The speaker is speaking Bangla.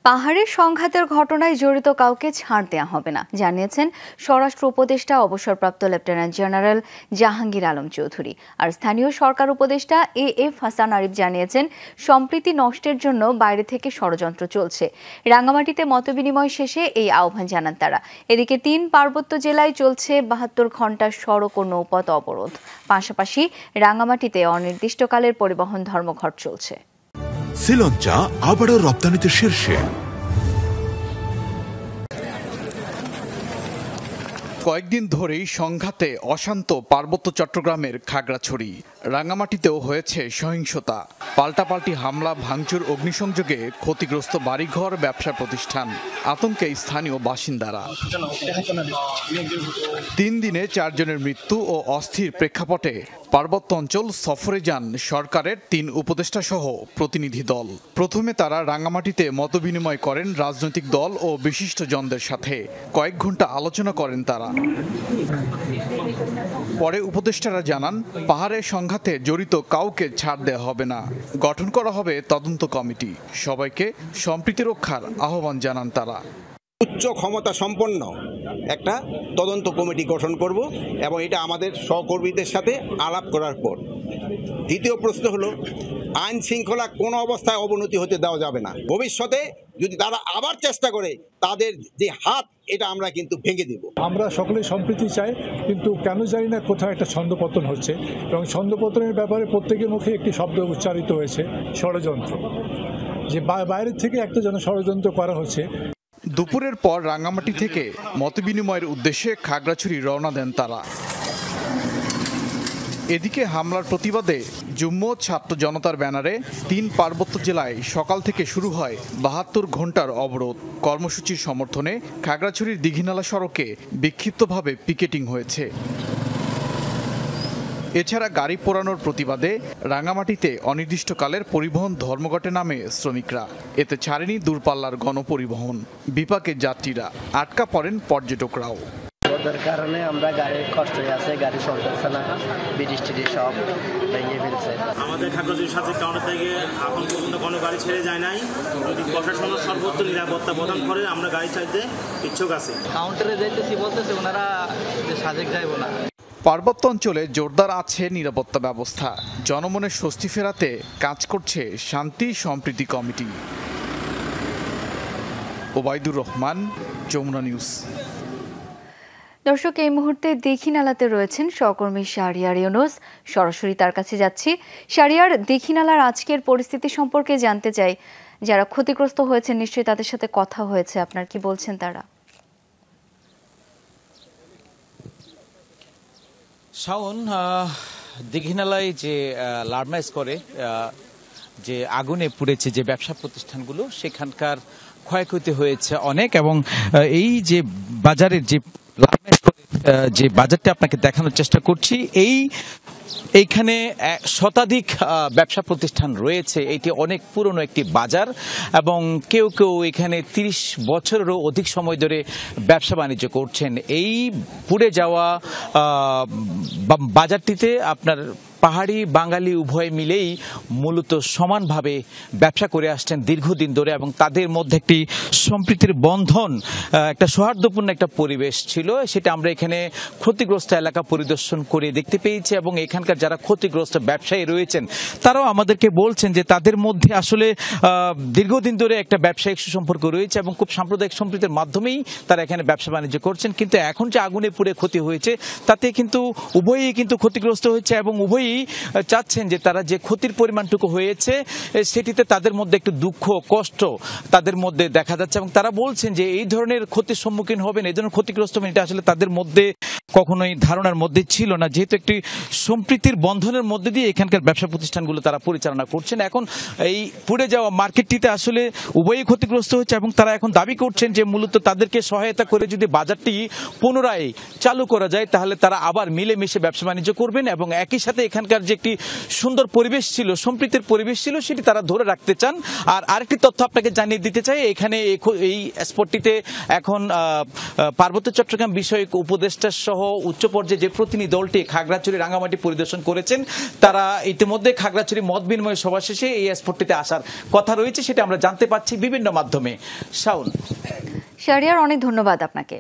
পাহাড়ের সংঘাতের ঘটনায় জড়িত কাউকে ছাড় দেওয়া হবে না জানিয়েছেন স্বরাষ্ট্র উপদেষ্টা অবসরপ্রাপ্ত লেফটেন্যান্ট জেনারেল জাহাঙ্গীর আলম চৌধুরী। আর স্থানীয় সরকার উপদেষ্টা এএফ হাসান আরিফ জানিয়েছেন সম্প্রীতি নষ্টের জন্য বাইরে থেকে ষড়যন্ত্র চলছে। রাঙ্গামাটিতে মতবিনিময় শেষে এই আহ্বান জানান তারা। এদিকে ৩ পার্বত্য জেলায় চলছে ৭২ ঘণ্টার সড়ক ও নৌপথ অবরোধ। পাশাপাশি রাঙ্গামাটিতে অনির্দিষ্টকালের পরিবহন ধর্মঘট চলছে। শ্রীলঙ্কা আবারও রপ্তানিতে শীর্ষে। কয়েকদিন ধরেই সংঘাতে অশান্ত পার্বত্য চট্টগ্রামের খাগড়াছড়ি। রাঙ্গামাটিতেও হয়েছে সহিংসতা, পাল্টাপাল্টি হামলা, ভাঙচুর, অগ্নিসংযোগে ক্ষতিগ্রস্ত বাড়িঘর, ব্যবসা প্রতিষ্ঠান, আতঙ্কে স্থানীয় বাসিন্দারা। ৩ দিনে ৪ জনের মৃত্যু ও অস্থির প্রেক্ষাপটে পার্বত্য অঞ্চল সফরে যান সরকারের ৩ উপদেষ্টা সহ প্রতিনিধি দল। প্রথমে তারা রাঙ্গামাটিতে মতবিনিময় করেন রাজনৈতিক দল ও বিশিষ্টজনদের সাথে। কয়েক ঘন্টা আলোচনা করেন তারা। পরে উপদেষ্টারা জানান পাহাড়ের সংঘাতে জড়িত কাউকে ছাড় দেওয়া হবে না, গঠন করা হবে তদন্ত কমিটি। সবাইকে সম্প্রীতি রক্ষার আহ্বান জানান তারা। উচ্চ ক্ষমতা সম্পন্ন একটা তদন্ত কমিটি গঠন করব এবং এটা আমাদের সহকর্মীদের সাথে আলাপ করার পর। দ্বিতীয় প্রশ্ন হলো আইন শৃঙ্খলা কোনো অবস্থায় অবনতি হতে দেওয়া যাবে না। ভবিষ্যতে যদি তারা আবার চেষ্টা করে তাদের যে হাত, এটা আমরা কিন্তু ভেঙে দেব। আমরা সকলেই সম্প্রীতি চাই, কিন্তু কেন জানি না কোথাও একটা ছন্দপতন হচ্ছে এবং ছন্দপতনের ব্যাপারে প্রত্যেকের মুখে একটি শব্দ উচ্চারিত হয়েছে, ষড়যন্ত্র। যে বাইরের থেকে একটা যেন ষড়যন্ত্র করা হচ্ছে। দুপুরের পর রাঙ্গামাটি থেকে মতবিনিময়ের উদ্দেশ্যে খাগড়াছড়ি রওনা দেন তারা। এদিকে হামলার প্রতিবাদে যুগ্ম ছাত্র জনতার ব্যানারে ৩ পার্বত্য জেলায় সকাল থেকে শুরু হয় ৭২ ঘণ্টার অবরোধ। কর্মসূচির সমর্থনে খাগড়াছড়ির দীঘিনালা সড়কে বিক্ষিপ্তভাবে পিকেটিং হয়েছে। এছাড়া গাড়ি পোড়ানোর প্রতিবাদে রাঙ্গামাটিতে অনির্দিষ্টকালের পরিবহন ধর্মঘটে নামে শ্রমিকরা। এতে ছাড়েনি দূরপাল্লার গণপরিবহন, বিপাকে যাত্রীরা, আটকা পড়েন পর্যটকরাও। ওদের কারণে আমরা গাড়ির কষ্ট আছে, গাড়ি চলতেছে না, বৃষ্টি সব ভেঙে ফেলছে। আমাদের খাগড়াছড়ির সাথে কাউন্টার থেকে এখন পর্যন্ত কোনো গাড়ি ছেড়ে যায় নাই। যদি প্রশাসনের সর্বোচ্চ নিরাপত্তা প্রদান করে আমরা গাড়ি চাইতে ইচ্ছুক আছি। কাউন্টারে যাইতেছি বলতেছে ওনারা সাজেক যাইব না। পার্বত্য অঞ্চলে জোরদার আছে নিরাপত্তা ব্যবস্থা। জনমনের স্বস্তি ফেরাতে কাজ করছে শান্তি সম্প্রীতি কমিটি। ওবায়দুর রহমান, যমুনা নিউজ। দর্শক, এই মুহূর্তে দীঘিনালাতে রয়েছেন সহকর্মী শাহরিয়ার ইউনুস। সরাসরি তার কাছে যাচ্ছি। শাহরিয়ার, দীঘিনালার আজকের পরিস্থিতি সম্পর্কে জানতে চাই। যারা ক্ষতিগ্রস্ত হয়েছেন নিশ্চয়ই তাদের সাথে কথা হয়েছে, আপনার কি বলছেন তারা? শাওন, দীঘিনালায় যে লার্মাইজ করে যে আগুনে পুড়েছে যে ব্যবসা প্রতিষ্ঠানগুলো, সেখানকার ক্ষয়ক্ষতি হয়েছে অনেক। এবং এই যে বাজারের যে যে বাজারটা আপনাকে দেখানোর চেষ্টা করছি, এইখানে শতাধিক ব্যবসা প্রতিষ্ঠান রয়েছে। এটি অনেক পুরনো একটি বাজার এবং কেউ কেউ এখানে ৩০ বছরেরও অধিক সময় ধরে ব্যবসা বাণিজ্য করছেন। এই পুড়ে যাওয়া বাজারটিতে আপনার পাহাড়ি বাঙালি উভয় মিলেই মূলত সমানভাবে ব্যবসা করে আসছেন দীর্ঘদিন ধরে এবং তাদের মধ্যে একটি সম্প্রীতির বন্ধন, একটা সৌহার্দ্যপূর্ণ একটা পরিবেশ ছিল। সেটা আমরা এখানে ক্ষতিগ্রস্ত এলাকা পরিদর্শন করে দেখতে পেয়েছি এবং এখানকার যারা ক্ষতিগ্রস্ত ব্যবসায়ী রয়েছেন তারাও আমাদেরকে বলছেন যে তাদের মধ্যে আসলে দীর্ঘদিন ধরে একটা ব্যবসায়িক সুসম্পর্ক রয়েছে এবং খুব সাম্প্রদায়িক সম্প্রীতির মাধ্যমেই তারা এখানে ব্যবসা বাণিজ্য করছেন। কিন্তু এখন যে আগুনে পুড়ে ক্ষতি হয়েছে তাতে কিন্তু উভয়ই কিন্তু ক্ষতিগ্রস্ত হয়েছে এবং উভয়ই চাচ্ছেন যে তারা যে ক্ষতির পরিমাণটুকু হয়েছে সেটিতে তাদের মধ্যে একটু দুঃখ কষ্ট তাদের মধ্যে দেখা যাচ্ছে এবং তারা বলছেন যে এই ধরনের ক্ষতির সম্মুখীন হবেন, এই ধরনের ক্ষতিগ্রস্ত হবেন, এটা আসলে তাদের মধ্যে কখনোই ধারণার মধ্যে ছিল না, যেহেতু একটি সম্প্রীতির বন্ধনের মধ্যে দিয়ে এখানকার ব্যবসা প্রতিষ্ঠানগুলো তারা পরিচালনা করছেন। এখন এই পুড়ে যাওয়া মার্কেটটিতে আসলে উভয়ই ক্ষতিগ্রস্ত হচ্ছে এবং তারা এখন দাবি করছেন যে মূলত তাদেরকে সহায়তা করে যদি বাজারটি পুনরায় চালু করা যায় তাহলে তারা আবার মিলেমিশে ব্যবসা বাণিজ্য করবেন এবং একই সাথে এখানকার যে একটি সুন্দর পরিবেশ ছিল, সম্প্রীতির পরিবেশ ছিল, সেটি তারা ধরে রাখতে চান। আর আরেকটি তথ্য আপনাকে জানিয়ে দিতে চাই, এখানে এই স্পটটিতে এখন পার্বত্য চট্টগ্রাম বিষয়ক উপদেষ্টা সহ সহ উচ্চ পর্যায়ে যে প্রতিনিধি দলটি খাগড়াছড়ি রাঙ্গামাটি পরিদর্শন করেছেন তারা ইতিমধ্যে খাগড়াছড়ি মত বিনিময় সভা শেষে এই স্পটটিতে আসার কথা রয়েছে, সেটা আমরা জানতে পাচ্ছি বিভিন্ন মাধ্যমে। শাওন, শাহরিয়ার, অনেক ধন্যবাদ আপনাকে।